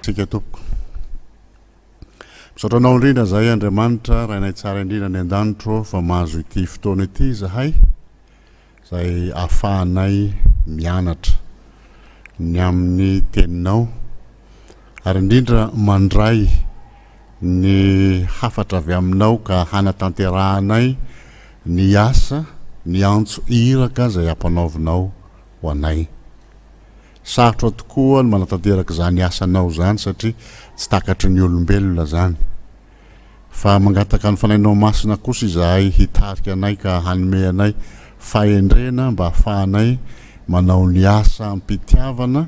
Sika tompoko. Misaotranao indrindra zahay Andriamanitra rainay tsara indrindra ny an-danitro fa mahazo ity fotoana ity zahay zay ahafahanay mianatra ny amin'ny teninao ary indrindra mandray ny hafatra avy aminao ka hanatanterahanay ny asa ny antso iraka zay ampanaovinao ho anay. Sarotra tokoa ny manatanteraka zany asanao zany satria tsy takatry ny olombelona zany. Fa mangataka ny fanainao masina kosa izahay hitarika anay ka hanome anay fahendrena mba ahafahanay manao ny asa ampitiavana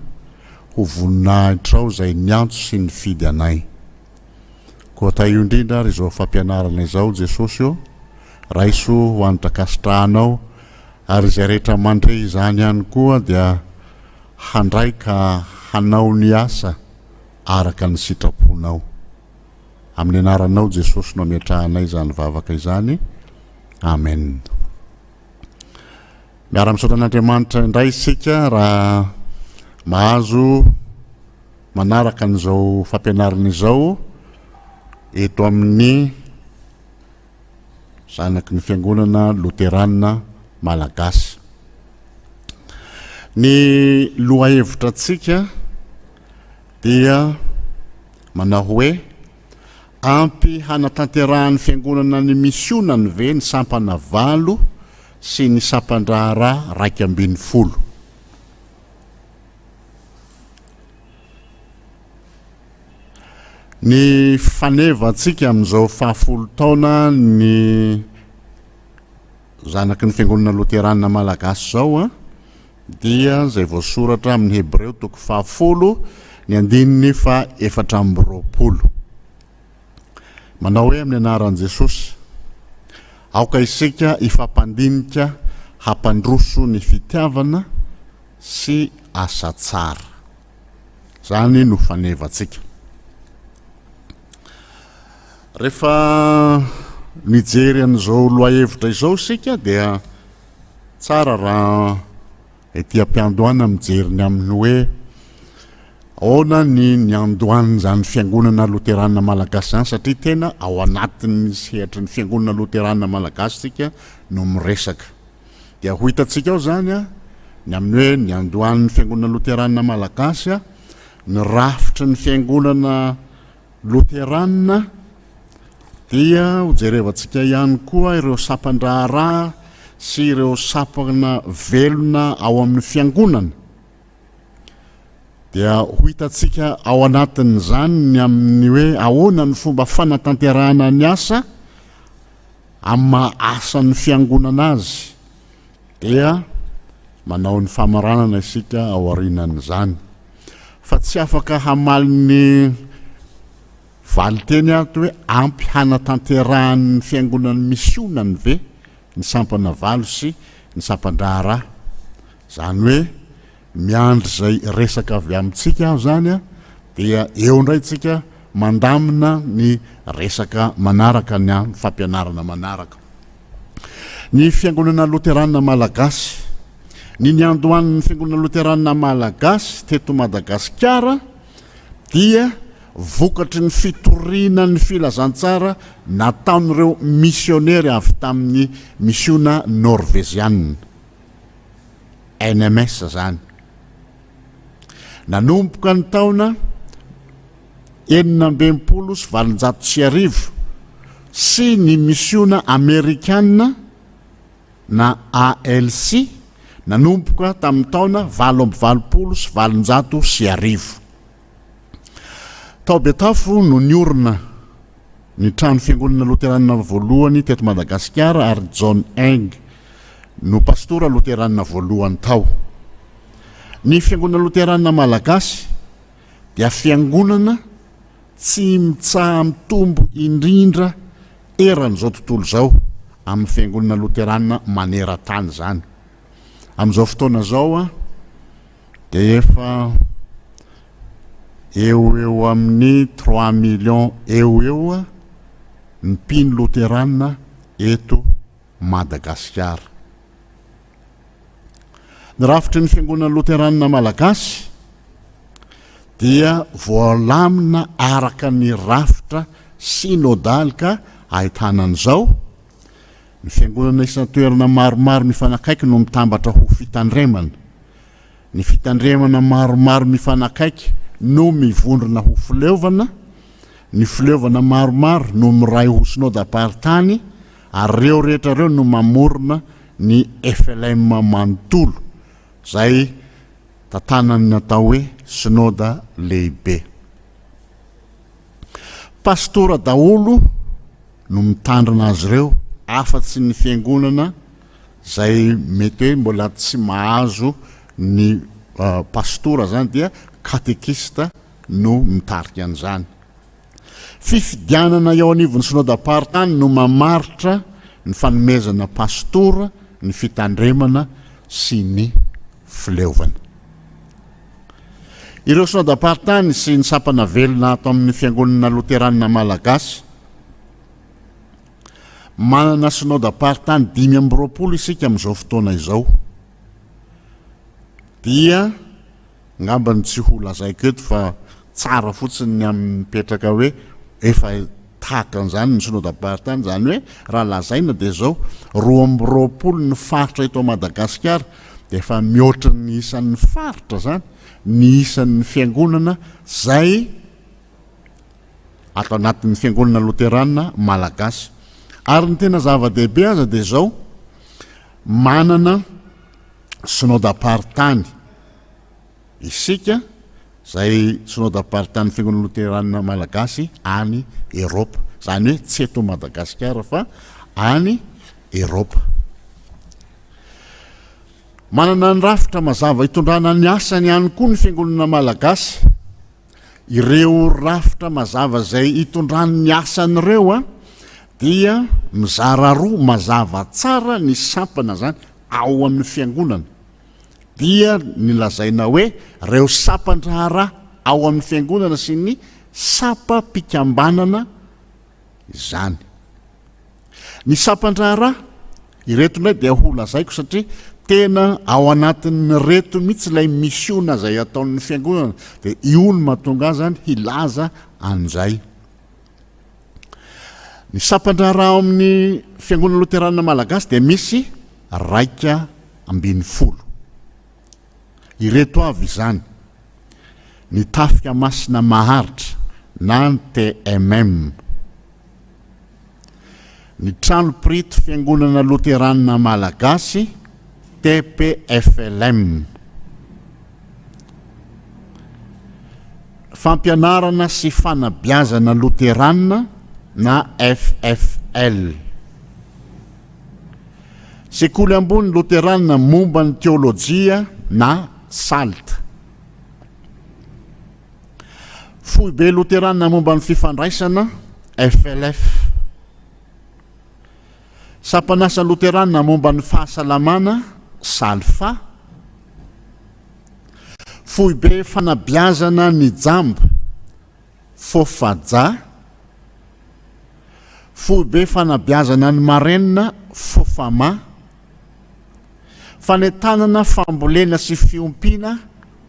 ho voninahitrao zay ny antso sy ny fidy anay. Koa taio indrindra ary izao fampianarana izao Jesosy io raiso ho antakasitranao ary izay rehetra mandre izany ihany koa dia handray ka hanao ny asa araka ny sitraponao. Amin'ny anaranao Jesosy no ametrahanay zany vavaka izany. Amen. Miara-misaotra an'Andriamanitra indray isika raha mahazo manaraka an'izao fampianarana izao eto amin'ny zanaky ny fiangonana Luterana Malagasy. Ny lohahevitra atsika dia manao hoe ampy hanatanterahan'ny fiangonana ny misionany ve ny sampana 8 sy ny sampandraharaha 12. Ny faneva atsika amin'izao 10 taona ny zanaky ny fiangonana Luterana Malagasy zao dia zay voasoratra amin'ny Hebreo 10 ny 420. Manao hoe amin'ny anaran'i Jesosy aoka isika ifampandinika hampandroso ny fitiavana sy asa tsara. Zany no fanevantsika. Rehefa mijery an'izao lohahevitra izao isika dia tsara raha ety ampiandohana mijery ny amin'ny hoe ahoana ny andohany zany fiangonana Luterana Malagasy zany satria tena ao anatin'ny sehatra ny fiangonana Luterana Malagasy sika no miresaka. Dia ho hitantsika ao zany ny amin'ny hoe ny andohan'ny fiangonana Luterana Malagasy ny rafitry ny fiangonana Luterana dia hojerevantsika ihany koa ireo sampandraharaha sy ireo sampana velona ao amin'ny fiangonana. Dia ho hitantsika ao anatin'izany ny amin'ny hoe ahoana ny fomba fanatanterahana ny asa amin'ny asan'ny fiangonana azy. Dia manao ny famaranana isika ao aorianan'izany. Fa tsy afaka hamaly ny valiteny ato hoe ampy hanatanterahan'ny fiangonana misionany ve ny sampana 8 sy ny sampandraharaha. Zany hoe miandry zay resaka avy amintsika aho zany dia eo indray tsika mandamina ny resaka manaraka ny fampianarana manaraka. Ny fiangonana Luterana Malagasy ny andohan'ny fiangonana Luterana Malagasy teto Madagasikara dia vokatry ny fitoriana ny filazantsara nataon'ireo misionnery avy tamin'ny missiona norvégienne NMS zany. Nanomboka ny taona 1920 sy ny missiona amerikanina na ALC nanomboka tamin'ny taona 1920. Tao Betafo no niorina ny trano fiangonana Luterana voalohany teto Madagasikara ary John Eng no pastora Luterana voalohany tao. Ny fiangonana Luterana Malagasy dia fiangonana tsy mitsaha mitombo indrindra eran'izao tontolo zao amin'ny fiangonana Luterana maneran-tany zany. Amin'izao fotoana zao dia efa eo amin'ny 3 millions eo ny mpino Luterana eto Madagasikara. Ny rafitry ny fiangonana Luterana Malagasy dia voalamina araka ny rafitra synodal ka ahitanan'izao ny fiangonana isana toerana maromaro mifanakaiky no mitambatra ho fitandremana. Ny fitandremana maromaro mifanakaiky no mivondrona ho fileovana, ny fileovana maromaro no miray ho synodam-paritany, ary reo rehetra reo no mamorona ny FLM manontolo, zay tantanany natao hoe synoda lehibe. Pastora daholo no mitandrina azy reo, afatsy ny fiangonana zay mety hoe mbola tsy mahazo ny pastora zany dia katekista no mitarika an'izany. Fifidianana eo anivon'ny synodam-paritany no mamaritra ny fanomezana pastora, ny fitandremana sy ny fileovana. Ireo synodam-paritany sy ny sapana velona ato amin'ny fiangonana loteranina malagasy manana synodam-paritany 520 isika amin'izao fotoana izao. Dia ngambany tsy ho lazaiko eto fa tsara fotsiny amin'ny mipetraka hoe efa tahaka an'izany ny synodam-paritany, zany hoe raha lazaina dia zao 20 ny faritra eto Madagasikara dia efa mihoatra ny isan'ny faritra zany ny isan'ny fiangonana zay ato anatin'ny fiangonana loteranina malagasy. Ary ny tena zava-dehibe aza dia zao manana synodam-paritany isika zay synodam-paritany fiangonana loteranina malagasy any Eropa, zany hoe tsy eto Madagasikara fa any Eropa. Manana ny rafitra mazava hitondrana ny asany ihany koa ny fiangonana malagasy. Ireo rafitra mazava zay hitondrana ny asany ireo dia mizara roa mazava tsara ny sampana zany ao amin'ny fiangonana. Dia nilazaina hoe reo sapan-draharaha ao amin'ny fiangonana sy ny sapa-pikambanana izany. Ny sapan-draharaha ireto indray dia ho lazaiko satria tena ao anatin'ny reto mihitsy ilay misiona zay ataon'ny fiangonana, dia io no mahatonga zany hilaza an'izay. Ny sapan-draharaha ao amin'ny fiangonana loteranina malagasy dia misy 220. Ireto avy izany: ny tafika masina maharitra na ny TMM, ny trano prito fiangonana loteranina malagasy TPFLM, fampianarana sy fanabeazana loteranina na FFL, sekoly ambony loteranina momba ny teolojia na SALT, foibe loteranina momba ny fifandraisana FLF, sapanasa loteranina momba ny fahasalamana SALFA, foibe fanabeazana ny jamba FOFAJA, foibe fanabeazana ny marenina FOFAMA, fanetanana fambolena sy fiompiana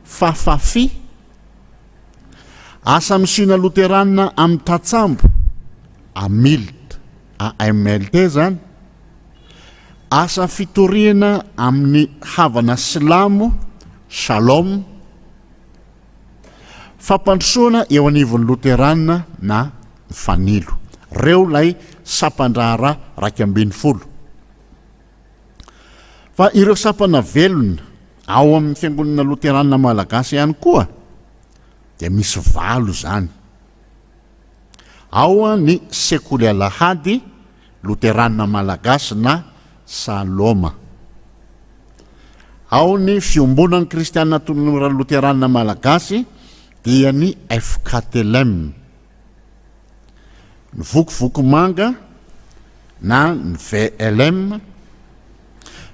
FAFAFI, asa misina loteranina amin'ny tatsambo AMILT, AMLT zany, asa fitoriana amin'ny havana silamo SHALOM, fampandrosoana eo anivon'ny loteranina na fanilo. Reo lay sapan-draharaha 220. Fa ireo sapana velona ao amin'ny fiangonana loteranina malagasy ihany koa dia misy 8 zany. Ao ny sekoly alahady loteranina malagasy na Saloma, ao ny fiombonan'ny kristianina tonora loteranina malagasy dia ny FKTLM, ny vokovoko manga na ny VLM,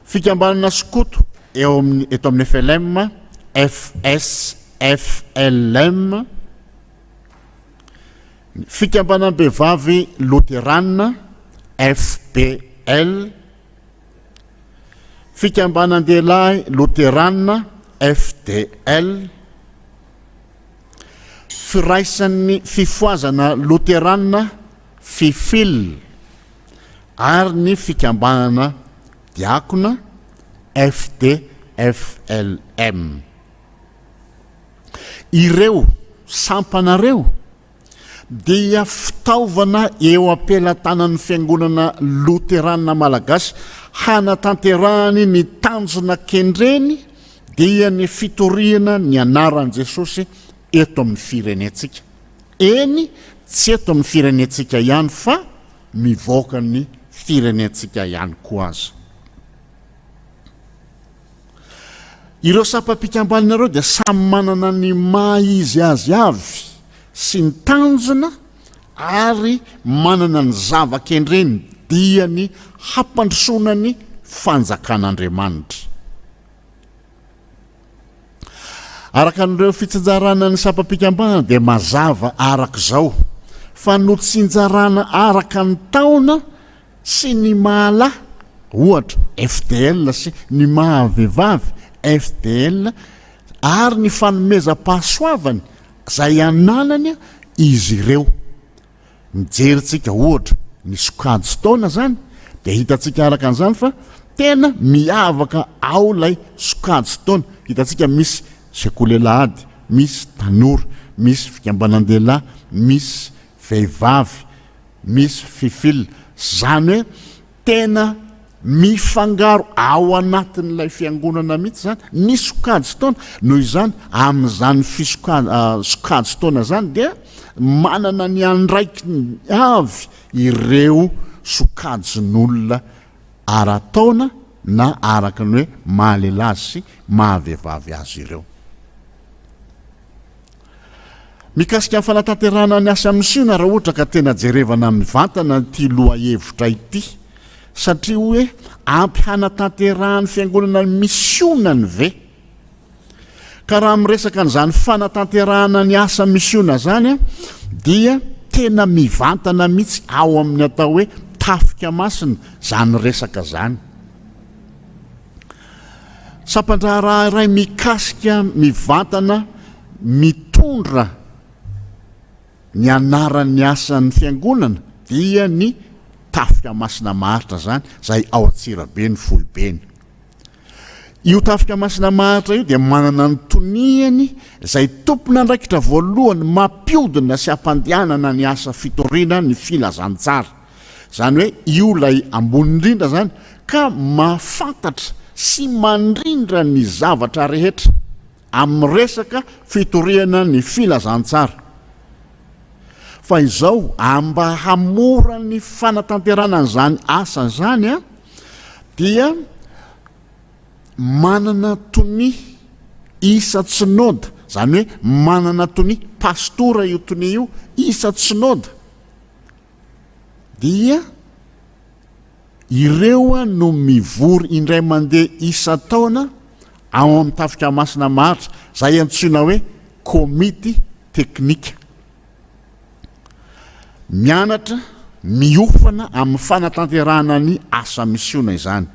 fikambanana skoto eto amin'ny FLM FSFLM, fikambanam-behivavy loteranina FPL, fikambanan-dehilahy loteranina FDL, firaisan'ny fifoazana loterana fifil ary ny fikambanana diakona FDFLM. Ireo sampanareo dia fitaovana eo ampelatanan'ny fiangonana loterana malagasy hanatanterahany ny tanjona kendreny dia ny fitoriana ny anaran'i Jesosy eto amin'ny firenetsika. Eny tsy eto amin'ny firenetsika ihany fa mivoaka ny firenetsika ihany koa aza. Ireo sampam-pikambananareo dia samy manana ny maha izy azy avy sy ny tanjona ary manana ny zava-kendreny dia ny hampandrosoana ny fanjakan'Andriamanitra. Araka n'ireo fitsinjarana ny sampam-pikambanana dia mazava arak'izao fa no tsinjarana araka ny taona sy ny mahala, ohatra FDL sy ny mahavehivavy FDL ary ny fanomezam-pahasoavany zay ananany izy ireo. Mijeritsika ohatra ny sokajy taona zany dia hitantsika araka an'izany fa tena miavaka ao lay sokajy taona. Hitantsika misy sekolelahady, misy tanora, misy fikambanan-dehilahy, misy vehivavy, misy fifil. Zany hoe tena mifangaro ao anatin'ilay fiangonana mihitsy zany ny sokajy taona. Noho izany amin'izany sokajy taona zany dia manana ny andraiky avy ireo sokajin'olona ara-taona na araka ny hoe mahalehilahy sy mahavehivavy azy ireo. Mikasika ny fanatanterahana ny asa misiona raha ohatra ka tena jerevana mivantana ty loha hevitra ity, satria hoe ampy hanatanterahany fiangonana misionany ve? Ka raha miresaka an'izany fanatanterahana ny asa misiona zany dia tena mivantana mihitsy ao amin'ny atao hoe tafika masina zany resaka zany. Sampandraharaha iray mikasika mivantana mitondra ny anaran'ny asan'ny fiangonana dia ny tafika masina maharitra zany zay ao Antsirabe ny Fohibeny. Io tafika masina maharitra io dia manana ny toniany zay tompona andraikitra voalohany mampiodina sy ampandehanana ny asa fitoriana ny filazantsara. Zany hoe io lay ambony indrindra zany ka mahafantatra sy mandrindra ny zavatra rehetra amin'ny resaka fitoriana ny filazantsara. Fa izao amba hamora ny fanatanterana an'izany asa zany dia manana tony isa-tsinôda, zany hoe manana tony pastora io tony io isa-tsinôda. Dia ireo no mivory indray mandeha isa-taona ao amin'ny tafika masina maharitra zay antsoina hoe komity teknika. Mianatra miofana amin'ny fanatanterahana ny asa misiona izany.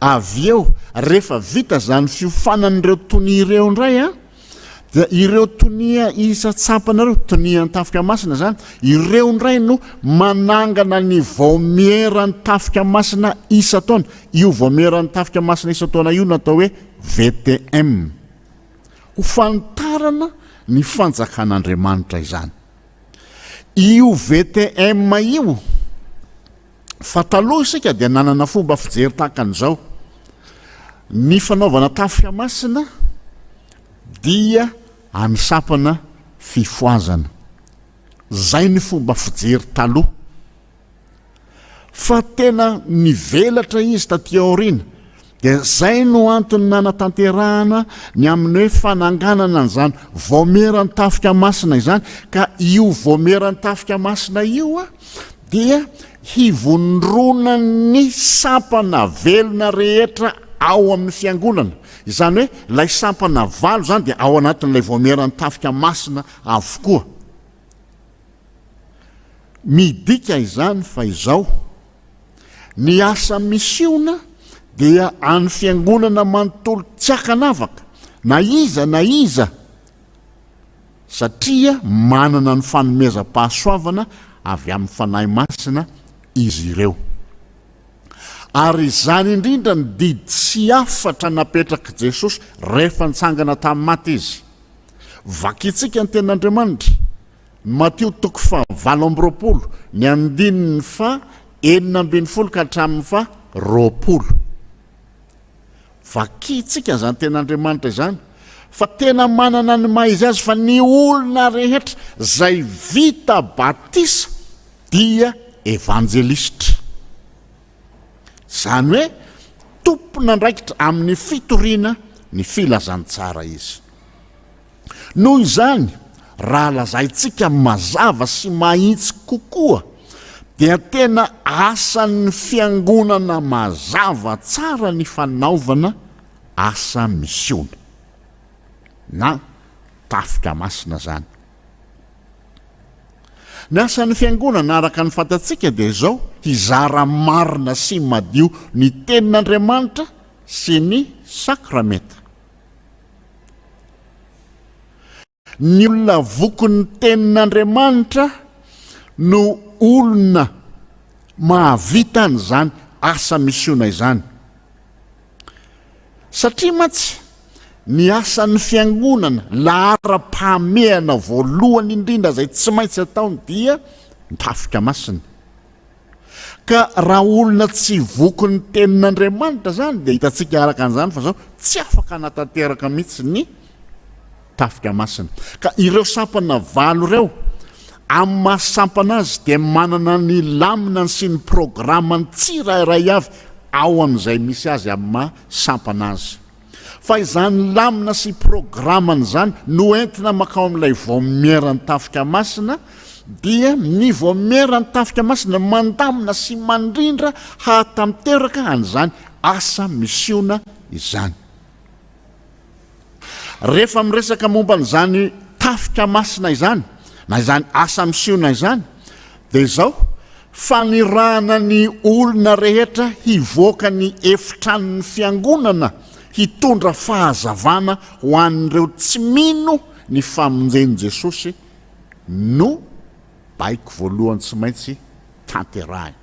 Avy eo rehefa vita zany fiofanan'ireo tonia ireo indray dia ireo tonia isa-tsampanareo tonia ny tafika masina zany, ireo indray no manangana ny voamieran'ny tafika masina isa-taona. Io voamieran'ny tafika masina isa-taona io natao hoe VTM, ho fantarana ny fanjakan'Andriamanitra izany. Io VTM io fa taloha isika dia nanana fomba fijery tahaka an'izao. Ny fanaovana tafika masina dia anisampana fifoazana. Zay ny fomba fijery taloha. Fa tena nivelatra izy taty aoriana. Dia zay no antony nanatanterahana ny amin'ny hoe fananganana an'izany voameran'ny tafika masina izany. Ka io voameran'ny tafika masina io dia hivondrona ny sampana velona rehetra ao amin'ny fiangonana. Izany hoe lay sampana valo zany dia ao anatin'ilay voameran'ny tafika masina avokoa. Midika izany fa izao ny asa misiona dia any fiangonana manontolo tsy hakanavaka na iza satria manana ny fanomezam-pahasoavana avy amin'ny fanahy masina izy ireo. Ary izany indrindra ny didy sy afatra napetraka Jesosy rehefa nitsangana tamin'ny maty izy. Vakitsika ny tenin'Andriamanitra, Mateo 7:20, ny 9:20 ka hatramin'ny 20. Vakitsika zany tenin'Andriamanitra izany, fa tena manana ny maha izy azy fa ny olona rehetra zay vita batisa dia evanjelista. Zany hoe tompona ndraikitra amin'ny fitoriana ny filazantsara izy. Noho izany, raha lazaintsika mazava sy mahitsy kokoa, dia tena asan'ny fiangonana mazava tsara ny fanaovana asa misiona na tafika masina zany. Ny asan'ny fiangonana araka ny fantatsika dia izao: hizara marina sy madio ny tenin'Andriamanitra sy ny sakramenta. Ny olona vokon'ny tenin'Andriamanitra no olona mahavita n'izany asa misiona izany. Satria matsy ny asan'ny fiangonana lahara-pahamehana voalohany indrindra zay tsy maintsy ataony dia mitafika masina. Ka raha olona tsy vokon'ny tenin'Andriamanitra zany dia hitantsika araka an'izany fa zao tsy afaka hanatanteraka mihitsy ny tafika masina. Ka ireo sampana valo ireo amin'ny mahasampana azy dia manana ny laminany sy ny programany tsirairay avy ao amin'izay misy azy amin'ny mahasampana azy. Fa izany lamina sy programany zany no entina makao amin'ilay voamierany tafika masina, dia ny voamierany tafika masina mandamina sy mandrindra hatamteraka an'izany asa misiona izany. Rehefa miresaka momba n'izany tafika masina izany na izany asa misiona izany, dia izao fanirahana ny olona rehetra hivoaka ny efitran'ny fiangonana hitondra fahazavana ho an'ireo tsy mino ny famonjen'i Jesosy no baiko voalohany tsy maintsy tanterahina.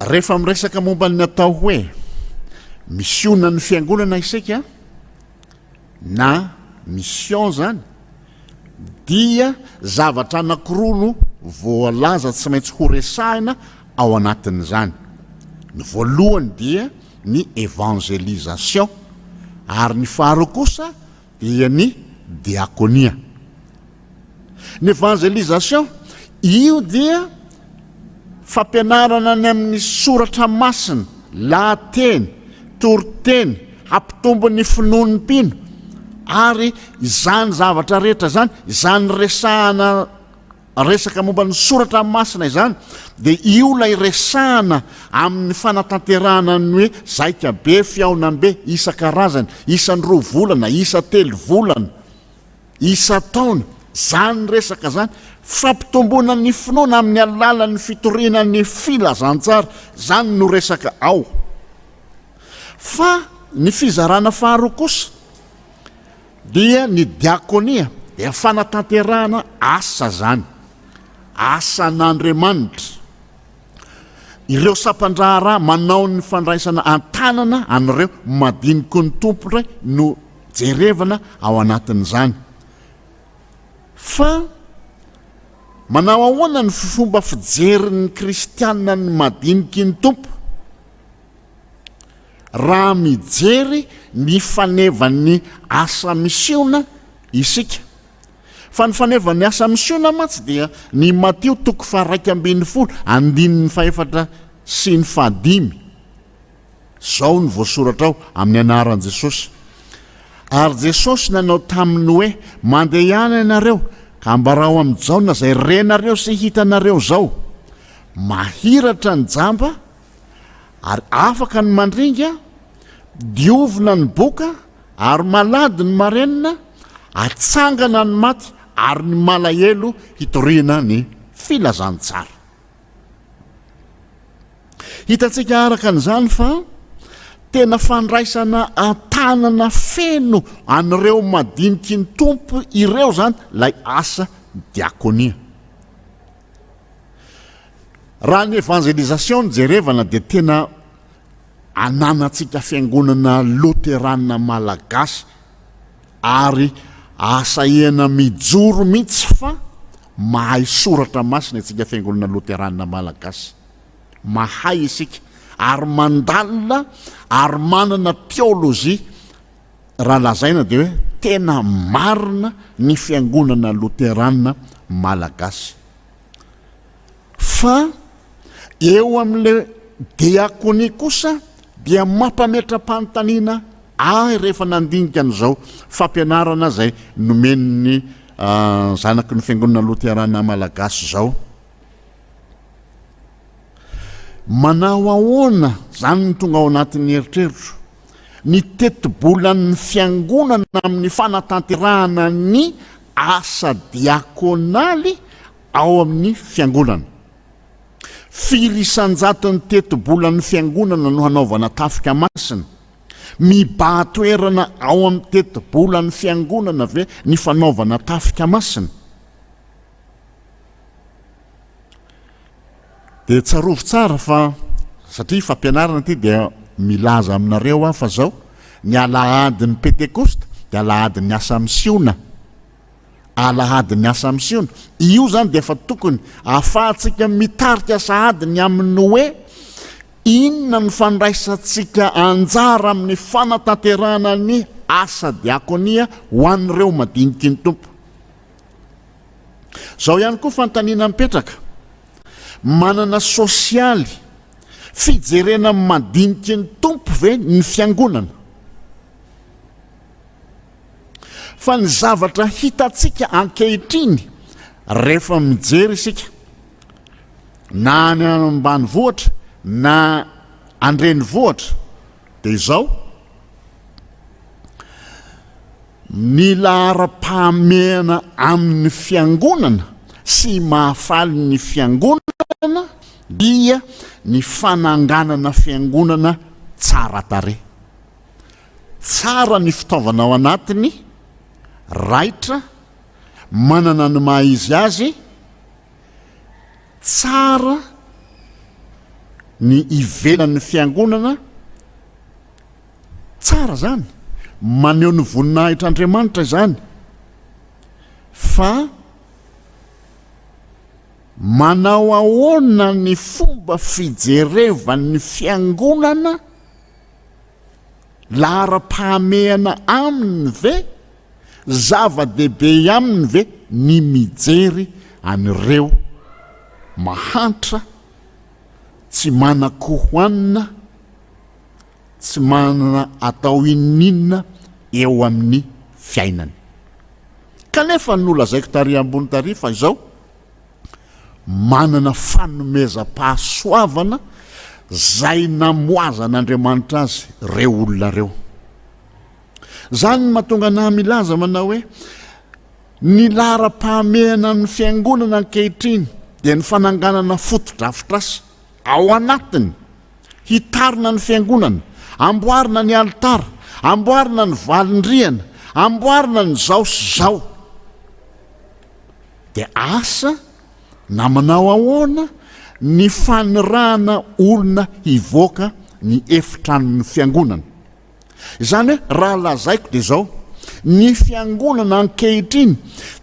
Rehefa miresaka momba ny atao hoe misiona ny fiangonana isika na mission zany, dia zavatra anankiroa no voalaza tsy maintsy ho resahina ao anatin'izany. Ny voalohany dia ny evangelisation, ary ny faharoa kosa dia ny diakonia. Ny evangelisation io dia fampianarana ny amin'ny soratra masina, lahateny, toriteny, hampitombo ny finoan'ny mpino, ary izany zavatra rehetra zany, izany resahana resaka momba ny soratra masina izany, dia io lay resahana amin'ny fanatanterahana ny hoe zaika be, fiaonany be, isan-karazany, isan'ny 2 volana, isa 3 volana, isa taona, zany resaka zany fampitomboana ny finoana amin'ny alalan'ny fitoriana ny filazantsara, zany no resaka ao. Fa ny fizarana faharoa kosa dia ny diakonia, dia fanatanterahana asa zany, asan'Andriamanitra. Ireo sampandraharaha manao ny fandraisana an-tanana an'ireo madiniky ny tompony no jerevana ao anatin'izany. Fa manao ahoana ny fomba fijerin'ny kristianina ny madiniky ny tompo? Raha mijery ny fanevan'ny asa misiona isika. Fa ny fanevan'ny asa misiona matsy dia ny Mateo 2:2 andininy 4 sy ny 5. Zao ny voasoratra ao amin'ny anaran'i Jesosy. Ary Jesosy nanao taminy hoe mandeha ihany ianareo ka ambarao amin'izao na zay renareo sy hitanareo zao, mahiratra ny jamba ary afaka ny mandringa, diovina ny boka ary malady ny marenina, atsangana ny maty ary ny malahelo hitoriana ny filazantsara. Hitantsika araka an'izany fa tena fandraisana antanana feno an'ireo madiniky ny tompo ireo zany lay asa diakonia. Raha ny evangelisation jerevana dia tena ananantsika fiangonana loterana malagasy ary asahena mijoro mihitsy fa mahay soratra masina itsika fiangonana loterana malagasy, mahay isika ary mandalina ary manana teolojia. Raha lazaina dia hoe tena marina ny fiangonana loterana malagasy. Fa eo amin'le diakonia kosa dia mampametram-panontaniana rehefa nandinika an'izao fampianarana zay nomen'ny zanaky ny fiangonana loterana malagasy zao. Manao ahoana zany ny tonga ao anatin'ny eritreritro ny tetibolan'ny fiangonana amin'ny fanatanterahana ny asa diakonaly ao amin'ny fiangonana. Filisan-jaton'ny tetibolan'ny fiangonana no hanaovana tafika masina. Mibahatoerana ao amin'ny tetibolan'ny fiangonana ve ny fanaovana tafika masina. Dia tsarovo tsara fa satria fampianarana ty dia milaza aminareo fa zao ny alahadin'ny pentekosta dia alahadin'ny asa misiona. Alahadin'ny asa misiona io zany dia efa tokony ahafahantsika mitarika sahadiny amin'ny hoe inona ny fandraisantsika anjara amin'ny fanatanterahana ny asa diakonia ho an'ireo madiniky ny tompo. Zao ihany koa fantaniana mipetraka manana sosialy fijerena madiniky ny tompo ve ny fiangonana. Fa ny zavatra hitatsika ankehitriny rehefa mijery isika na any ambanivohitra na andrenivohitra dia izao ny lahara-pahamehana amin'ny fiangonana sy mahafaly ny fiangonana dia ny fananganana fiangonana tsara tare. Tsara ny fitaovana ao anatiny, raitra, manana ny maha izy azy, tsara ny ivelan'ny fiangonana, tsara zany, maneho ny voninahitr'Andriamanitra zany. Fa manao ahoana ny fomba fijerevan'ny fiangonana lahara-pahamehana aminy ve zava-dehibe aminy ve ny mijery an'ireo mahantra tsy manan-kohoanina, tsy manana atao ininina eo amin'ny fiainany. Kanefa nolazaiko tary ambony tary fa izao manana fanomezam-pahasoavana zay namoazan'Andriamanitra azy reo olona reo. Zany mahatonga na milaza manao hoe ny lahara-pahamehana amin'ny fiangonana ankehitriny dia ny fananganana foto-drafitr'asa ao anatiny, hitarina ny fiangonana, amboarina ny alitara, amboarina ny valindriana, amboarina ny zao sy zao. Dia asa na manao ahoana ny fanirahana olona hivoaka ny efitranon'ny fiangonana. Izany hoe raha lazaiko dia zao ny fiangonana ankehitriny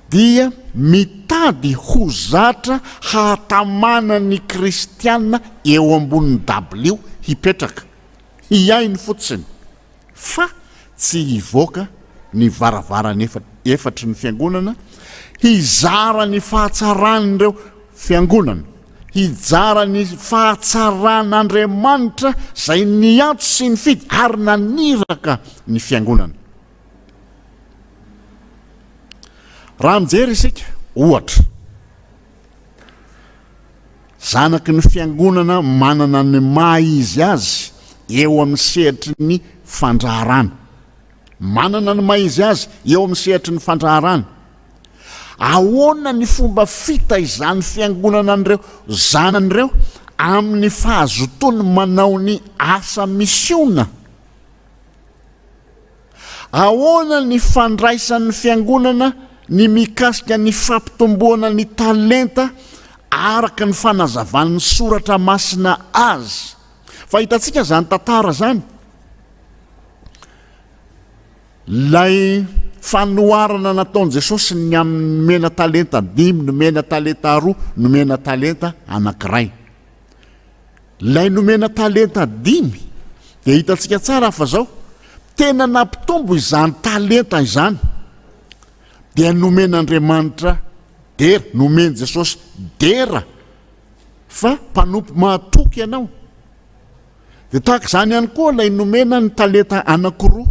dia mitady ho zatra hahatamana ny kristianina eo ambonin'ny dabilio hipetraka, hiainy fotsiny, fa tsy hivoaka ny varavarany efatry ny fiangonana, hizara ny fahatsaran'ireo fiangonana, hijara ny fahatsaran'Andriamanitra zay niantso sy ny fidy ary naniraka ny fiangonana. Raha mijery isika ohatra zanaky ny fiangonana manana ny maha izy azy eo amin'ny sehatry ny fandraharana, manana ny maha izy azy eo amin'ny sehatry ny fandraharana. Ahoana ny fomba fitaizan'ny fiangonana an'ireo zanan'ireo amin'ny fahazotony manao ny asa misiona ahoana ny fandraisan'ny fiangonana ny mikasika ny fampitomboana ny talenta araka ny fanazavan'ny soratra masina azy. Fa hitantsika zany tantara zany, lay fanoharana nataon'i Jesosy ny amin'ny nomena talenta 5, nomena talenta 2, nomena talenta anankiray. Lay nomena talenta 5 dia hitantsika tsara fa zao tena nampitombo izany talenta izany dia nomen'Andriamanitra dera, nomen Jesosy dera fa mpanompo mahatoky ianao. Dia tahaka izany ihany koa lay nomena ny talenta anankiroa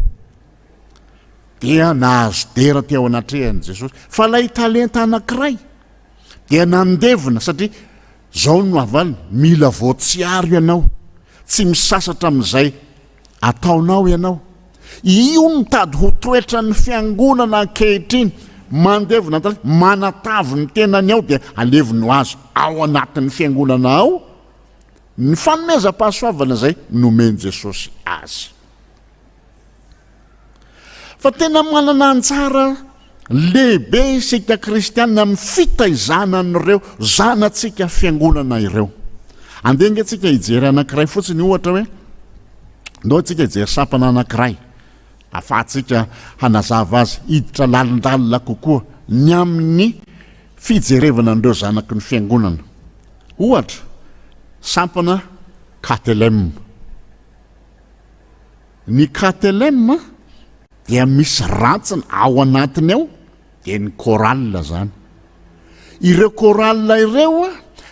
dia nahazo dera teo anatrehany Jesosy, fa lay talenta anankiray dia nandevina satria zao no avalina, mila voatsiaro ianao, tsy misasatra amin'izay ataonao ianao. Io mitady ho toetra ny fiangonana ankehitriny, mandevina talenta, manatavy ny tenany ao dia aleviny ho azo ao anatin'ny fiangonana ao ny fanomezam-pahasoavana zay nomeny Jesosy azy. Fa tena manana anjara lehibe isika kristianina amin'ny fitaizana an'ireo zanantsika fiangonana ireo. Andenga tsika hijery anankiray fotsiny, ohatra hoe ndao tsika hijery sampana anankiray afahantsika hanazava azy hiditra lalindalina kokoa ny amin'ny fijerevana an'ireo zanaky ny fiangonana. Ohatra sampana KTLM. Ny KTLM dia misy rantsana ao anatiny ao dia ny koralina zany. Ireo koralina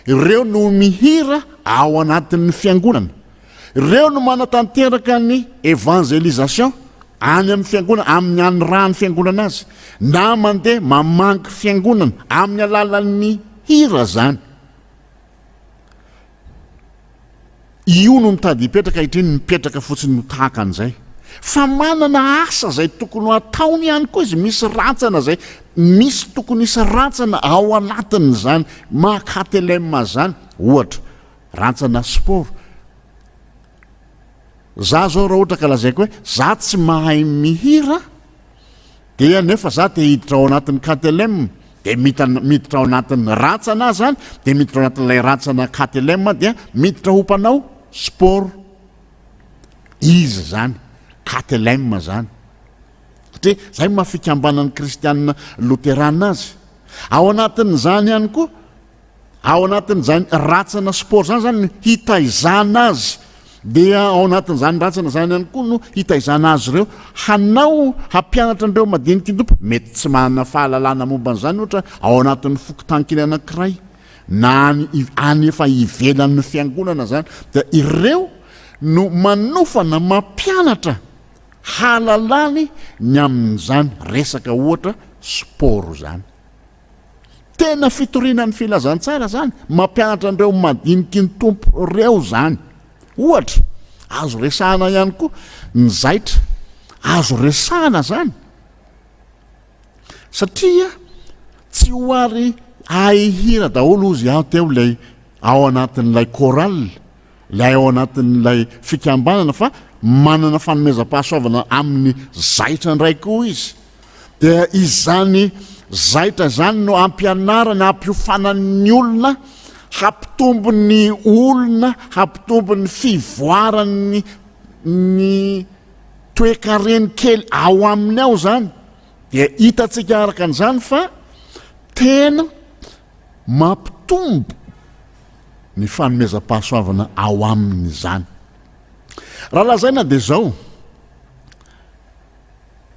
ireo no mihira ao anatin'ny fiangonana. Ireo no manatanteraka ny evangelisation any amin'ny fiangonana, amin'ny anirahan'ny fiangonana azy, na mandeha mamangy fiangonana amin'ny alalan'ny hira zany. Io no mitady hipetraka hitriny, mipetraka fotsiny tahaka an'izay. Fa manana asa zay tokony ataony ihany koa izy, misy rantsana zay, misy tokony isy rantsana ao anatiny zany KTLM zany. Ohatra rantsana sport. Za zao raha ohatra ka lazaiko hoe za tsy mahay mihira dia nefa za te hiditra ao anatin'ny KTLM dia miditra ao anatin'ny rantsana zany, dia miditra ao anatin'ilay rantsana KTLM dia miditra ho mpanao sport izy zany, KTLM zany. Satria zay mahafikambanan'ny kristianina loterana azy. Ao anatin'izany ihany koa, ao anatin'izany rantsana sport zany hitaizana azy, dia ao anatin'izany rantsana zany ihany koa no hitaizana azy ireo hanao hampianatra an'ireo madinikin-dompo. Mety tsy manana fahalalana momba an'izany ohatra ao anatin'ny fokotankiny anankiray na any efa ivelan'ny fiangonana zany, dia ireo no manofana mampianatra halalany ny amin'izany resaka ohatra sport zany. Tena fitorianan'ny filazantsara zany, mampianatra an'ireo madiniky ny tompo ireo zany. Ohatra azo resahana ihany koa ny zaitra, azo resahana zany satria tsy hoary ahihira daholo izy ao teo lay ao anatin'ilay koral, lay ao anatin'ilay fikambanana, fa manana fanomezam-pahasoavana amin'ny zaitra ndray koa izy. Dia izany zaitra zany no ampianarana, ampiofanan'ny olona, hampitombo ny olona, hampitombo ny fivoarany ny toe-kareny kely ao aminy ao zany. Dia hitatsika araka an'izany fa tena mampitombo ny fanomezam-pahasoavana ao aminy zany. Raha lazaina dia zao,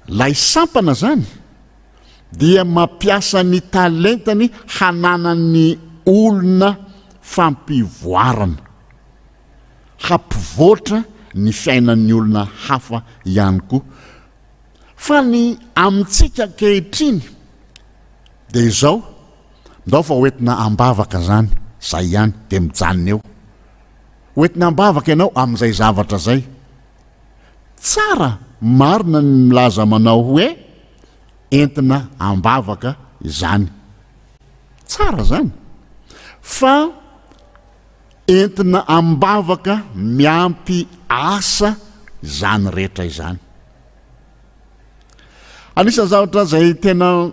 lay sampana zany dia mampiasa ny talentany hananany olona fampivoarana, hampivoatra ny fiainan'ny olona hafa ihany koa. Fa ny amintsika ankehitriny dia izao ndao fa hoentina ambavaka zany, zay ihany dia mijanona eo. Hoentina ambavaka ianao amin'izay zavatra zay. Tsara marina ny milaza manao hoe entina ambavaka izany, tsara zany, fa entina ambavaka miampy asa izany rehetra izany. Anisan'ny zavatra zay tena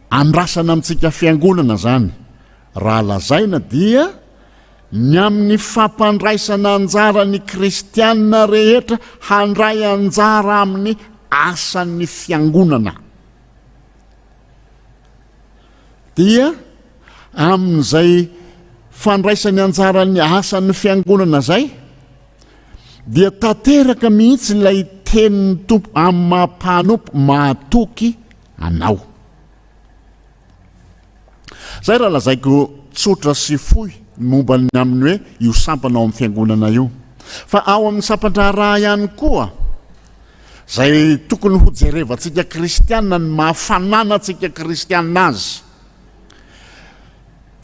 andrasana amintsika fiangonana zany raha lazaina dia ny amin'ny fampandraisana anjara ny kristianina rehetra handray anjara amin'ny asan'ny fiangonana. Dia amin'izay fandraisany anjara ny asan'ny fiangonana zay dia tanteraka mihitsy ilay tenin'ny tompo amin'ny mampanompo mahatoky anao. Zay raha lazaiko tsotra sy fohy momba ny amin'ny hoe io sampanao amin'ny fiangonana io. Fa ao amin'ny sampan-draharaha ihany koa zay tokony ho jerevantsika kristianina ny mahafanana antsika kristianina azy.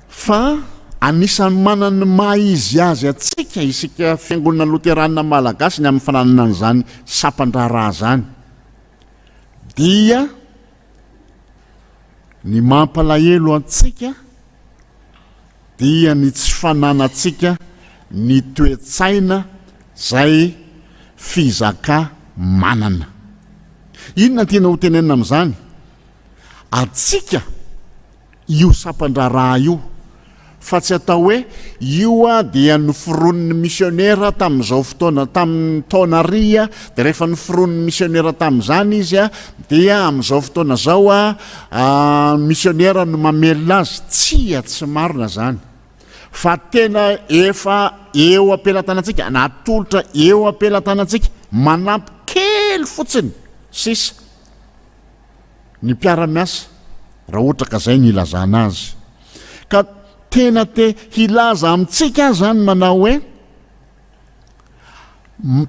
Fa anisan'ny manana maha-izy azy atsika isika fiangonana loteranina malagasy ny amin'ny fananana an'izany sampan-draharaha zany dia ny mampalahelo antsika dia ny tsy fananantsika ny toe-tsaina zay fizaka manana. Inona tiana ho tenenina amin'izany? Atsika io sampan-draharaha io fa tsy atao hoe io dia noforonin'ny misionera tamin'izao fotoana tamin'ny taona ria dia rehefa noforonin'ny misionera tamin'izany izy dia amin'izao fotoana zao misionera no mamelona azy. Tsy marina zany fa tena efa eo ampelantanantsika natolotra eo ampelantanantsika manampy kely fotsiny sisa ny mpiara-miasa raha ohatra ka zay ny ilazana azy. Ka tena te hilaza amintsika zany manao hoe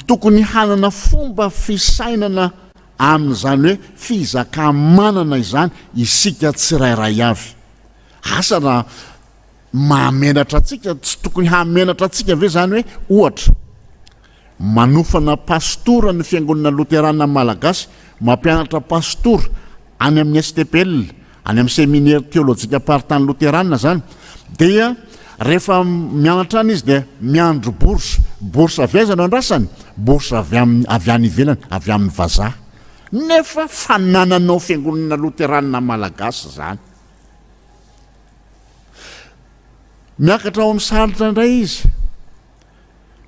tokony hanana fomba fisainana amin'izany hoe fizakamanana izany isika tsirairay avy. Asa raha mahamenatra atsika tsy tokony hamenatra atsika ve zany hoe ohatra manofana pastora ny fiangonana loterana malagasy mampianatra pastora any amin'ny STPL any amin'ny séminaire théologique partany loterana zany dia rehefa mianatra any izy dia miandro bourse avy aiza no andrasany bourse avy any ivelany avy amin'ny vazaha nefa fanananao fiangonana loterana malagasy zany. Miakatra ao amin'ny saritra indray izy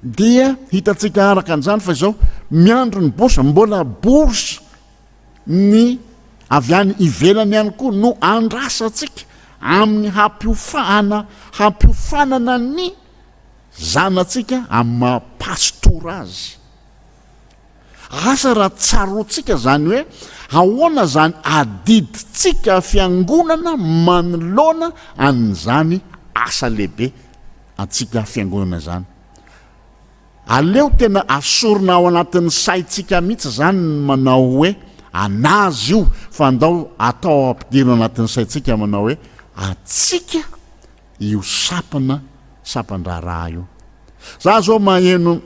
dia hitatsika araka an'izany fa izao miandro ny bourse mbola bourse ny avy any ivelany ihany koa no andrasatsika amin'ny hampiofanana ny zanatsika amin'ny mahapastora azy. Asa raha tsarotsika zany hoe ahoana zany adiditsika fiangonana manoloana an'izany asa lehibe atsika fiangonana zany. Aleo tena asorona ao anatin'ny saitsika mihitsy zany manao hoe anazy io fa andao atao ampidirina anatin'ny saitsika manao hoe atsika io sampan-draharaha io. Za zao maheno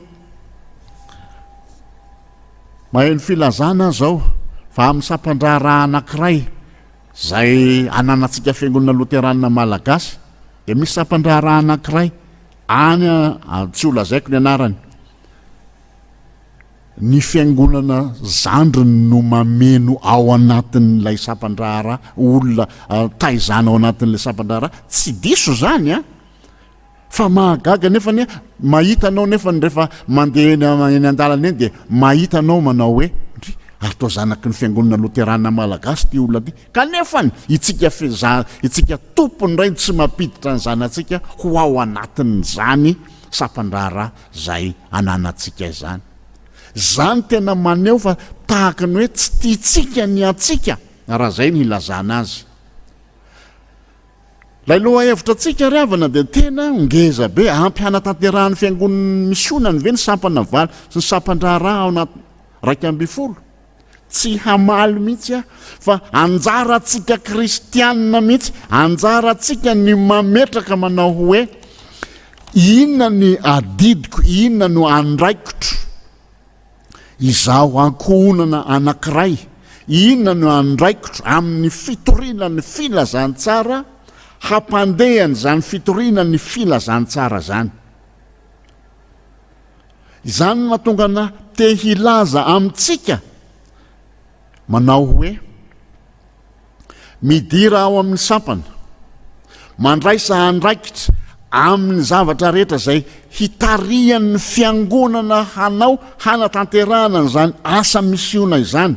filazana zao fa amin'ny sampan-draharaha anankiray zay ananatsika fiangonana loterana malagasy dia misy sampan-draharaha anankiray any tsy ho lazaiko ny anarany. Ny fiangonana zandriny no mameno ao anatin'ilay sampan-draharaha olona taizana ao anatin'ilay sampan-draharaha tsy diso zany fa mahagaga nefany mahitanao nefany rehefa mandeha eny an-dalana eny dia mahitanao manao hoe atao zanaky ny fiangonana loterana malagasy ty olona ty kanefany itsika tompony ray tsy mampiditra ny zanatsika ho ao anatin'izany sampan-draharaha zay ananatsika izany. Zany tena maneo fa tahaka ny hoe tsy tiatsika ny atsika raha zay ny ilazana azy. Lay loha hevitra atsika ry havana dia tena ngeza be ampy hanatanterahany fiangonany misionany ve ny sampana valy sy ny sampan-draharaha ao anaty 12 tsy hamaly mihitsy fa anjara atsika kristianina mihitsy anjara atsika ny mametraka manao hoe inona ny adidiko inona no andraikitro izaho ankohonana anankiray inona no andraikitro amin'ny fitoriana ny filazantsara hampandehany zany fitoriana ny filazantsara zany. Izany mahatonga na te hilaza amintsika manao hoe midira ao amin'ny sampana mandraisa andraikitra amin'ny zavatra rehetra zay hitarian'ny fiangonana hanao hanatanterahana n'izany asa misiona izany,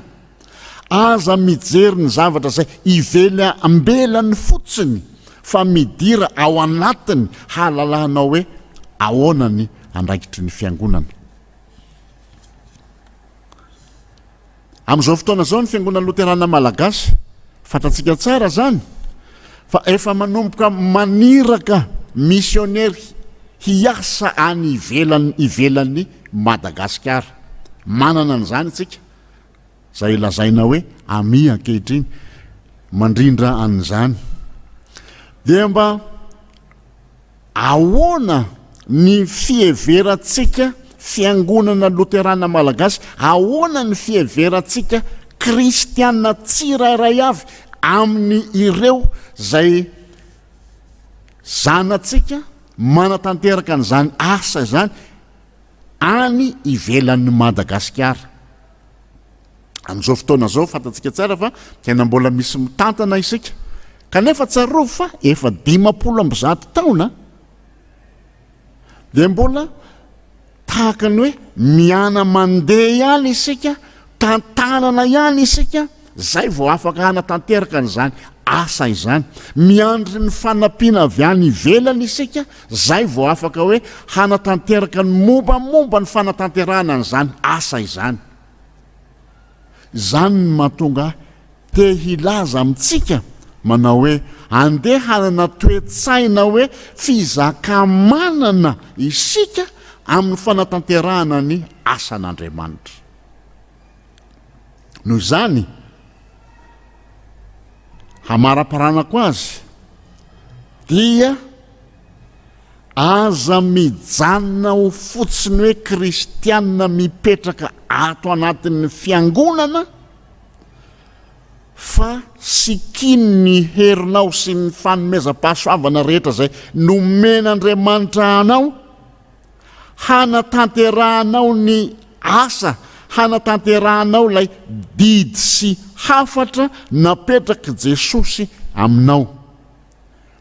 aza mijery ny zavatra zay ively ambelany fotsiny fa midira ao anatiny halalanao hoe ahoana ny andraikitry ny fiangonana. Amin'izao fotoana zao ny fiangonana loterana malagasy fantatsika tsara zany fa efa manomboka maniraka misionnery hiasa any ivelany Madagasikara. Manana an'izany tsika zay lazaina hoe ami ankehitriny mandrindra an'izany. Dia mba ahoana ny fiheverantsika fiangonana loterana malagasy, ahoana ny fiheverantsika kristiana tsirairay avy amin'ny ireo zay zanatsika manatanteraka an'izany asa zany any ivelan'ny Madagasikara. Amin'izao fotoana zao fantatsika tsara fa tena mbola misy mitantana isika, kanefa tsarovo fa efa 50 taona dia mbola tahaka ny hoe miana mandeha ihany isika, tantanana ihany isika, zay vao afaka hanatanteraka n'izany asa izany. Miandry ny fanampiana avy any ivelany isika, zay vao afaka hoe hanatanteraka ny mombamomba ny fanatanterahana n'izany asa izany. Zany ny mahatonga te hilaza amintsika manao hoe andeha hanana toe-tsaina hoe fizakamanana isika amin'ny fanatanterahana ny asan'Andriamanitra. Noho izany hamaraparanako azy dia aza mijanona ho fotsiny hoe kristianina mipetraka ato anatin'ny fiangonana fa sikiny ny herinao sy ny fanomezam-pahasoavana rehetra zay nomen'Andriamanitra anao, hanatanterahanao ny asa, hanatanterahanao lay didy sy hafatra napetraka Jesosy aminao.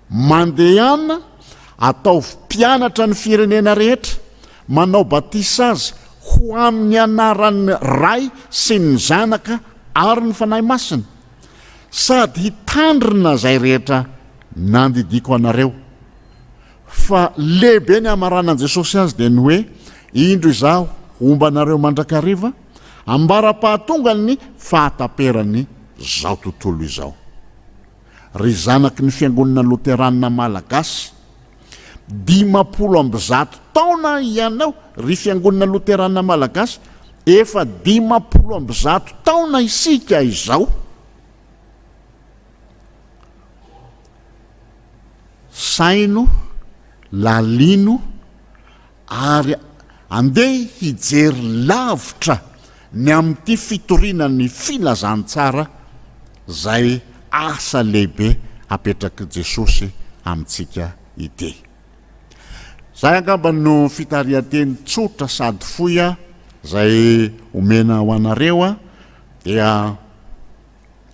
Mandehana atao mpianatra ny firenena rehetra, manao batisazy ho amin'ny anaran'ny Ray sy ny Zanaka ary ny Fanahy Masina, sady hitandrina zay rehetra nandidiko anareo. Fa lehibe ny amaranan'i Jesosy azy dia ny hoe indro izaho omba anareo mandrakariva ambara-pahatonga ny fahataperany zao tontolo izao. Ry zanaky ny fiangonana loterana malagasy, 50 taona ianao ry fiangonana loterana malagasy, efa 50 taona isika izao. Saino, lalino ary andeha hijery lavitra ny amin'ity fitorinan'ny filazantsara zay asa lehibe apetraky Jesosy amintsika ity. Zay angamba no fitarian-teny tsotra sady foya zay omena ho anareo dia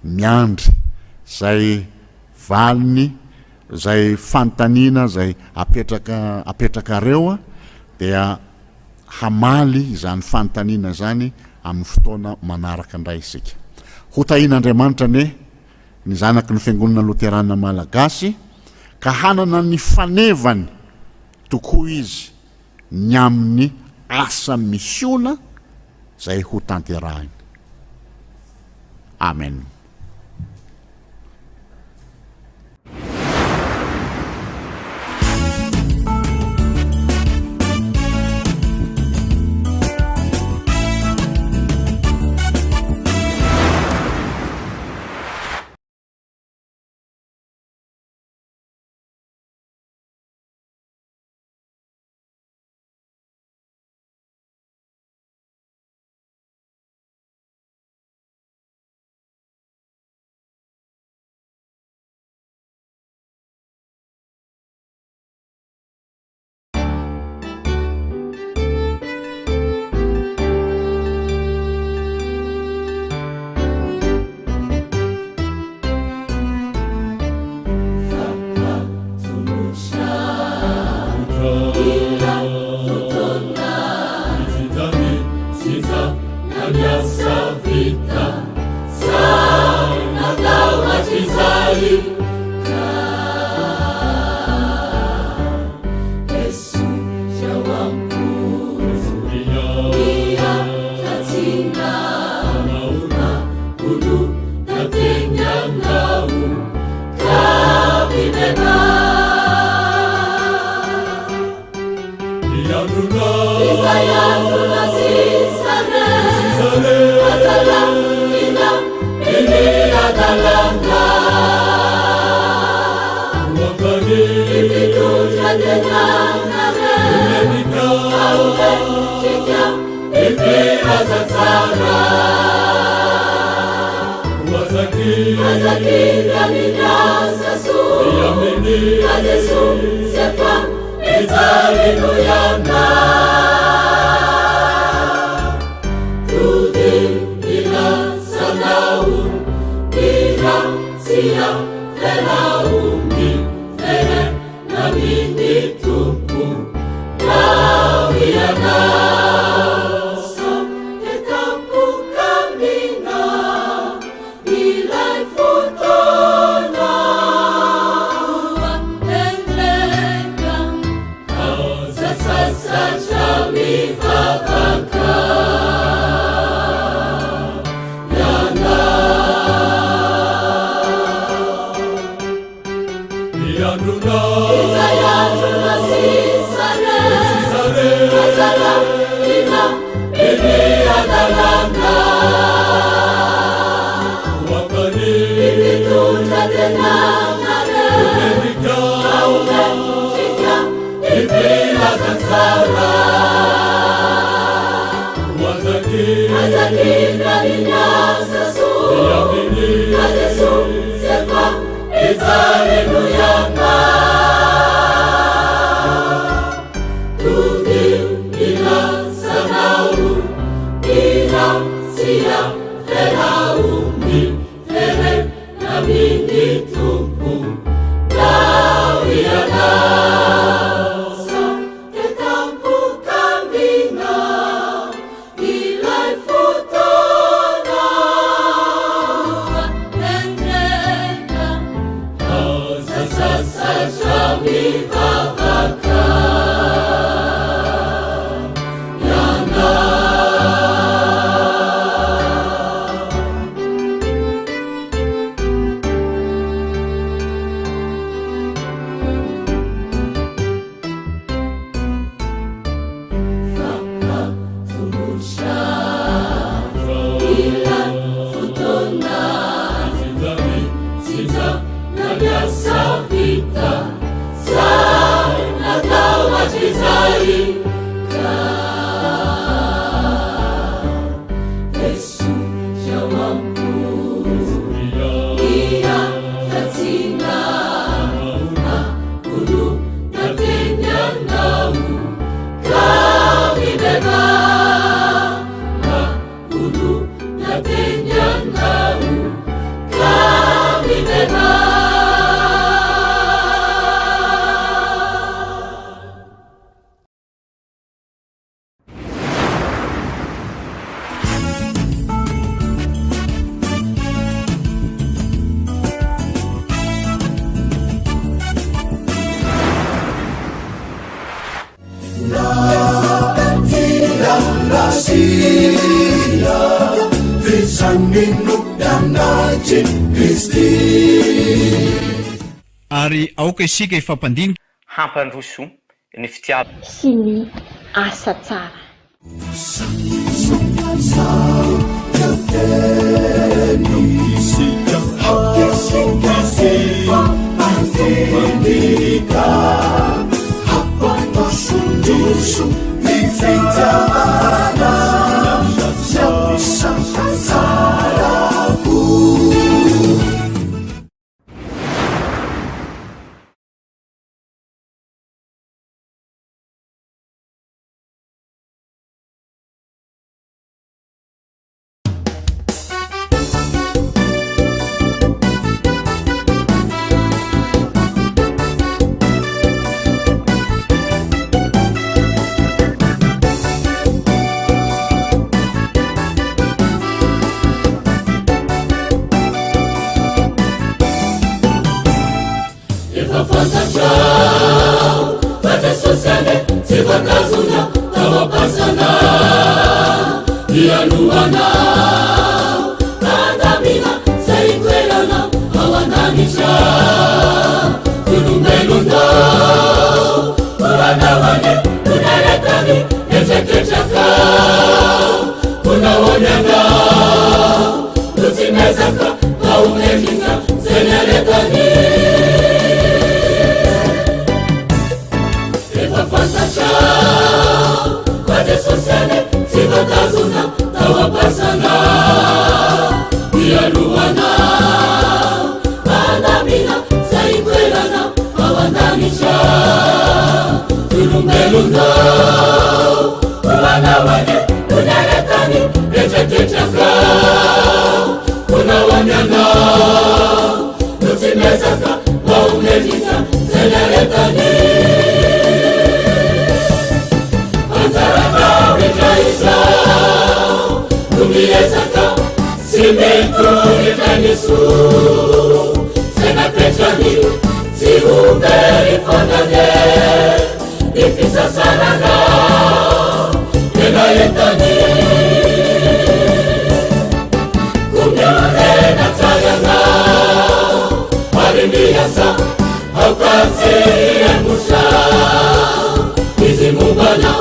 miandry zay valiny zay fantaniana zay apetraka reo dia hamaly izany fantaniana zany amin'ny fotoana manaraka indray isika. Hotahin'Andriamanitra ny zanaky ny fiangonana loterana malagasy ka hanana ny fanevany tokoa izy ny amin'ny asa misiona zay ho tanterahany. Amen. Ary aoka isika ifampandinika hampandroso ny fitiava sy ny asa tsara. Unaleta ni, jesosane sivatazona tawapasana iyaluwana andamina saikwelana awandanisha tulumbelundo uwana wane unaretani echakechaka kuna wanyana nutimezaka waumejika zenaretani anzaraka wejaisa numiezaka simeku itanisu sena pechani siuveri fondane ifisa sarana enayetani kumyone natayana alimiyasa aukansi emusha izimubana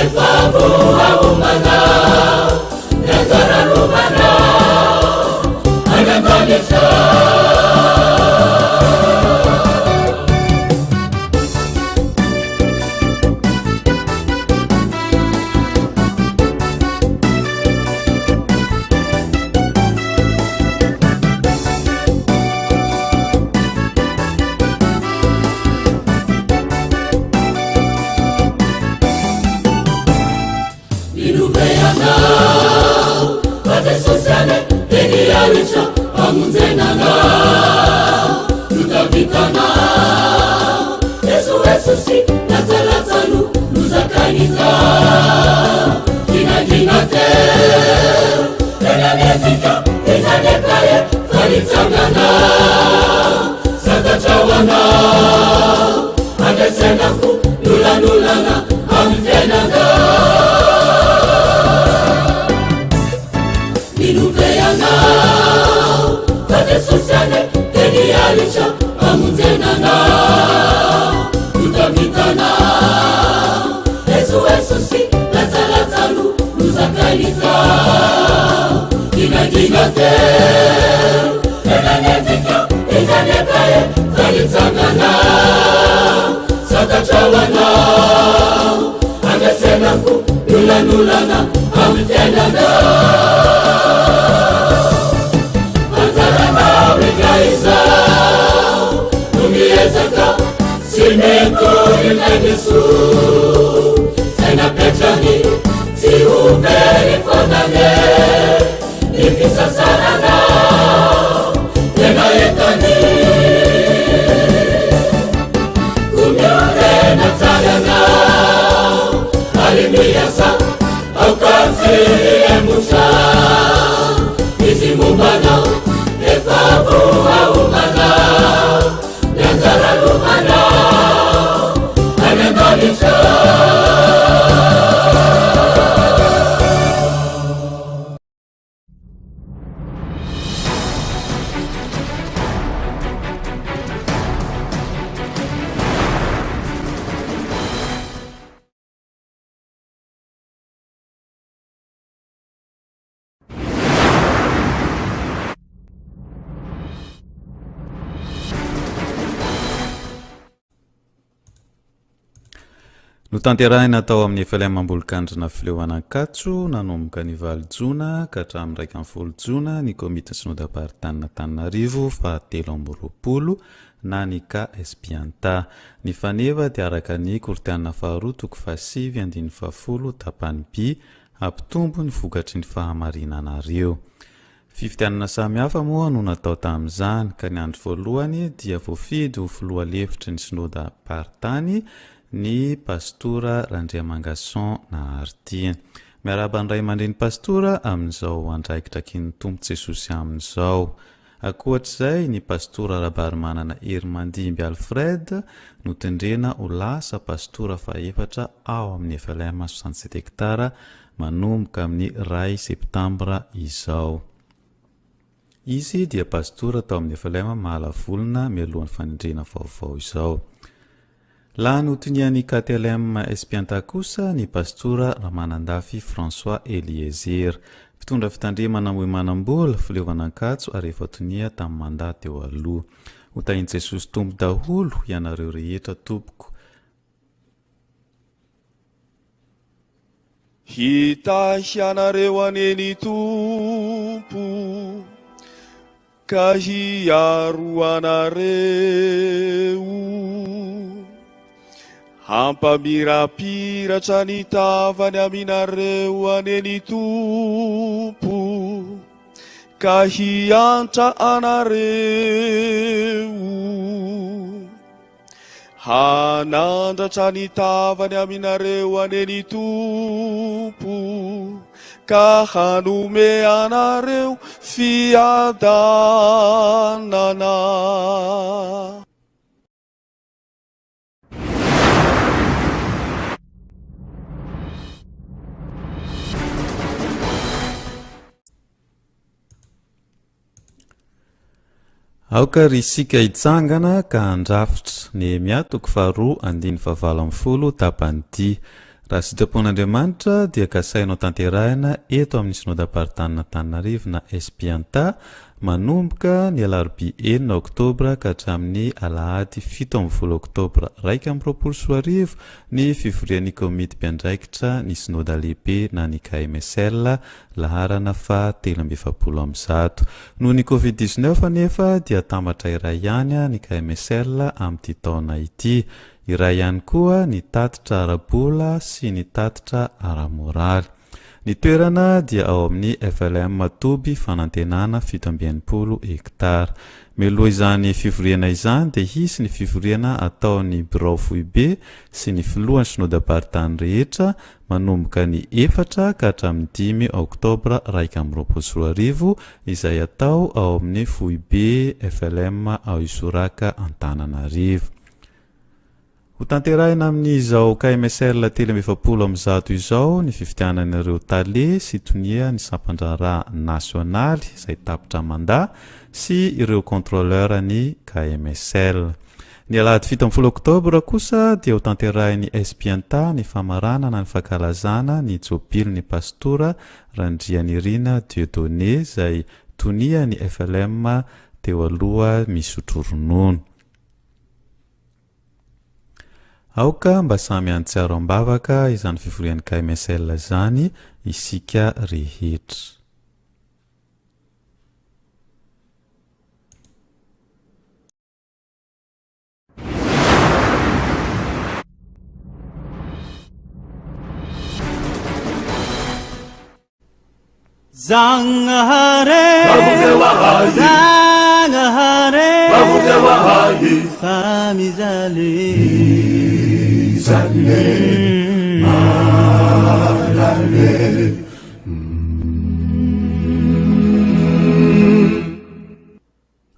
efavu aumana yazaralumana ananganisha amunzenana tutavitana esuesusi nazalazalu luzakanika kinajinate enanezika ezanekaye falitsangana satachawana andesenaku lulanulana amfenanga minuveyana sosiane tenialisha amunzenana tutavitana esuesusi lazalazalu luzakanika inagingate enanezika izanekaye falitsangana satachawana angesenaku lulanulana amfenanga Regaisa, numiezaka, simeko ilenisu, sena pechani, si uveri fondane, ifisa sarana, enayetani, kumyone natsayana, alimiyasa, aukansi emusha, izimubana, efavu aumana yazaralumana ananganisha no tanterahina tao amin'ny efalamam-bolokandrina fileoanan-katso nanomboka ny valojona ka hatramin'ny 1 jona ny komity synodam-paritany Antananarivo fahatelo amby roapolo na ny KSPNTA ny faneva dia araka ny kortiana faharoa toko fahasivy andiny fahafolo tapany by ampitombo ny vokatry ny fahamarinanareo. Fifitianana samihafa moa no natao tamin'izany ka ny andro voalohany dia voafidy ho filoha lefitry ny synodam-paritany ny pastora Randriamangason Naharity. Miarahaba ny ray aman-dreny pastora amin'izao andraikitra ny Tompo Jesosy amin'izao. Ankoatr'izay ny pastora Rabarimanana Hermandimby Alfred no tendrena ho lasa pastora faefatra ao amin'ny FLM 67 hektara manomboka amin'ny 2 septambra izao. Izy dia pastora tao amin'ny FLM Mahalavolona mialohan'ny fanendrena vaovao izao. Laha notiniany KTLM SPNTA kosa ny pastora Ramanandafy François Eliezer, fitondra fitandremana moemanam-bola fileovanan-katso ary efa tonia tamin'ny mandaty eo aloha. Ho tahin Jesosy tombo daholo ianareo rehetra tompoko. hitahianareo aneny tompo ka hiaro anareo hampamirapiratra ny tavany aminareo aneny tompo ka hiantra anareo hanandratra ny tavany aminareo aneny tompo ka hanome anareo fiadanana. aoka ry sika hitsangana ka handrafitra Nehemia 2:2-10 tapany raha sitrapon'Andriamanitra dia kasainao tanterahina eto amin'ny synodam-paritany na Espianta manomboka ny alarobia 9 Oktobra ka hatramin'ny alahady 17 Oktobra 2024 ny fivorian'ny komity mpiandraikitra ny synoda lehibe na ny KMSL laharana fa 13 noho ny Covid-19 nefa dia tambatra iray ihany ny KMSL amin'ity taona ity. Iray ihany koa ny tatitra ara-bola sy ny tatitra ara-moraly. Ny toerana dia ao amin'ny FLM Matoby fanantenana 720 hektara. Meloha izany fivoriana izany dia hisy ny fivoriana ataon'ny birao foibe sy ny filohan'ny synodam-paritany rehetra manomboka ny 4 ka hatramin'ny 5 Oktobra 2024 izay atao ao amin'ny foibe FLM ao Isoraka Antananarivo. Ho tanterahina amin'izao KMSL 13 izao ny fifitianan'ireo tale sy tonia ny sampandrara nasionaly izay tapitra manda sy ireo kontroleur ny KMSL. Ny alahady 17 Oktobra kosa dia ho tanterahin'ny Espianta ny famaranana ny fankalazana ny jopily ny pastora Randrianirina Dieudonné izay tonia ny FLM teo aloha misotro ronono. Aoka mba samy antsiaro ambavaka izany fivorian'ny KMSL zany isika rehetra. Zangahare famizale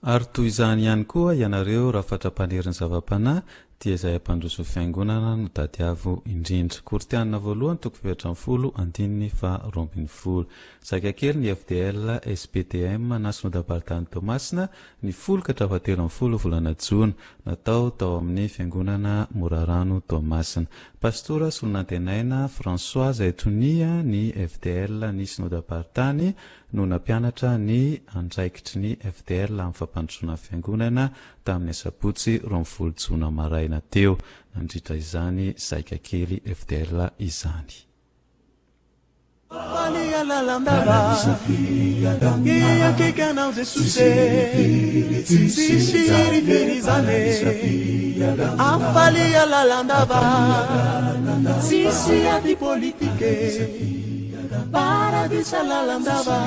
ary toy izany ihany koa ianareo raha fatrapanerin'ny zava-panahy dia izay ampandroso fiangonana no dadiavo indrindra. Kortianina voalohany 720 Zaka kely ny FDL SPTM na synodam-paritany Tomasina ny 10 volana Jona natao tao amin'ny fiangonana Morarano Tomasina. Pastora solonantenaina François Zaitonia ny FDL ny synodam-paritany no nampianatra ny andraikitry ny FDL amin'ny fampandrosoana fiangonana tamin'ny sabotsy 20 Jona maraina teo. Nandritra izany saika kely FDL izany. Afalia lalandava Ia kekanao Jesuse Sishiri firizane Afalia lalandava Sisi adi politike Paradisa lalandava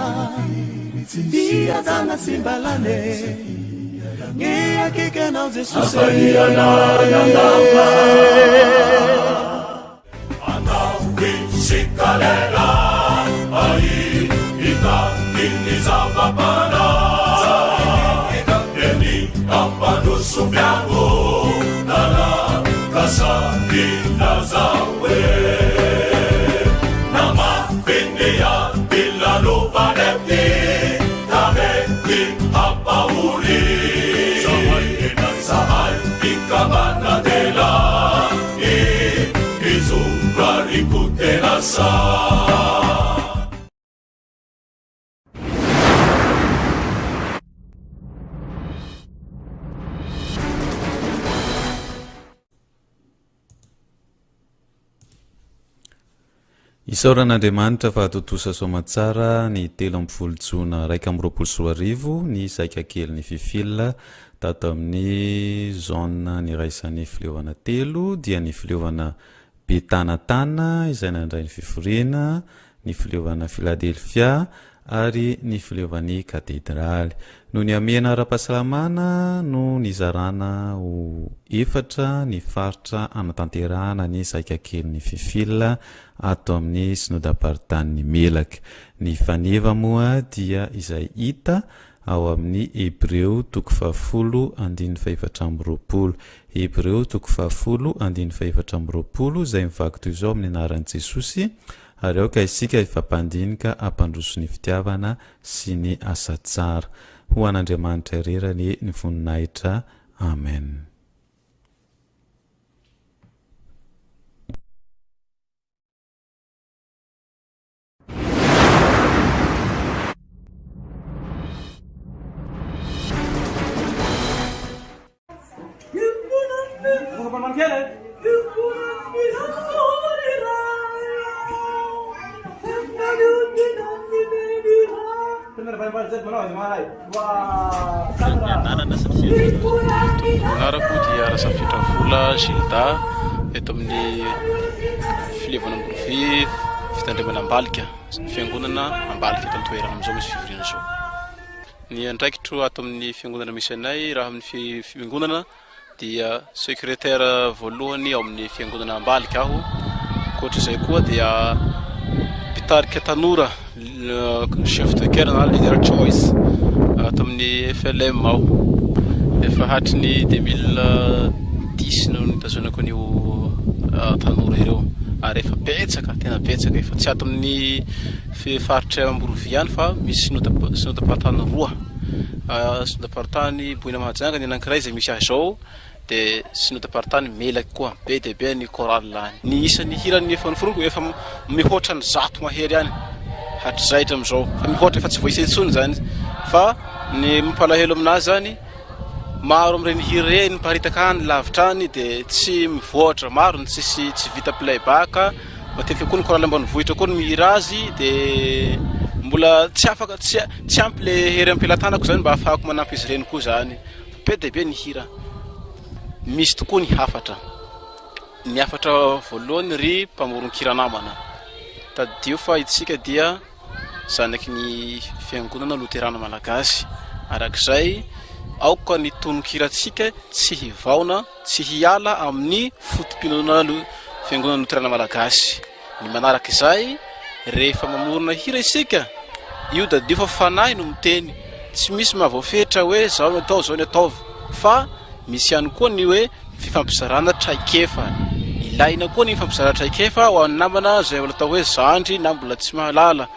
Dia dana simbalane Ia kekanao Jesuse Afalia lalandava Anau Shikalela Ai Itangini Zavapana Eni Ampanusu Biango Nana Kasandina Zawe Nama Vindia Bilano Vanepti Tameki Apauri Sahai Ikamana Dela Izumrari Kutelasa isaoran'andriamanitra fa hatotosa somatsara ny 3 jona 2024 ny saika kely ny fifila tato amin'ny zona ny raisan'ny fileovana 3 dia ny fileovana Betanatana izay nandray ny fiforiana, ny fileovana Philadelphia ary ny fileovan'ny katedraly. No ny amena ara-pahasalamana no nizarana ho efatra ny faritra anatanterahana ny saika kely ny fifila ato amin'ny sinodam-paritany Melaka. Ny faneva moa dia izay hita ao amin'ny Hebreo 10:420. Hebreo 10:420 izay mivaky toy izao amin'ny anaran'i Jesosy, ary aoka isika ifampandinika ampandroso ny fitiavana sy ny asa tsara. Ho an'Andriamanitra irerany ny voninahitra. Amen. Anarako dia Rasafitra Vola Gilda eto amin'ny filevana Amborofi fitandremana Ambalika, fiangonana Ambalika eto toerana amin'izao misy fivoriana zao. Ny andraikitro ato amin'ny fiangonana misy anay raha amin'ny fiangonana dia secrétaire voalohany ao amin'ny fiangonana Ambalika aho. Koatra izay koa dia mpitarika tanora chef de chœur na leader choice ato amin'ny FLM ao. Efa hatry ny 2010 no nitazonako an'io tanora ireo, ary efa betsaka, tena betsaka, efa tsy ato amin'ny faritra Amborovi ihany fa misy sinodaparitany roa. Sinodaparitany Boina Mahajanga ny anankiray izay misy azy zao, dia sinodaparitany Melaka koa, be dia be ny chorale. Ny isan'ny hirany efa noforoko efa mihoatra ny 100 mahery ihany. Hatrizay hatramizao, fa mihoatra efa tsy voaisetsony zany, fa ny mampalahelo aminazy zany maro amin'ireny hira ireny miparitaka any lavitra any dia tsy mivoatra, maro ny tsy vita playback. Matetika koa ny chorale ambanivohitra koa ny mihira azy dia mbola tsy afaka, tsy ampy le hery ampelantanako zany mba ahafahako manampy izy ireny koa zany. Be dia be ny hira. Misy tokoa ny hafatra. Ny hafatra voalohany ry mpamoron-kira namana. Tadio fa itsika dia zanaky ny fiangonana Luterana Malagasy. Arak'izay aoka ny tonon-kiratsika tsy hivaona, tsy hiala amin'ny fotom-pinoana fiangonana Luterana Malagasy. Ny manaraka izay, rehefa mamorona hira isika, io dadio fa fanahy no miteny, tsy misy mahavoafetra hoe zao no atao, zao no ataovy, fa misy ihany koa ny hoe fifampizarana traikefa. Ilaina koa ny fifampizarana traikefa ho an'ny namana izay mbola atao hoe zandry na mbola tsy mahalala.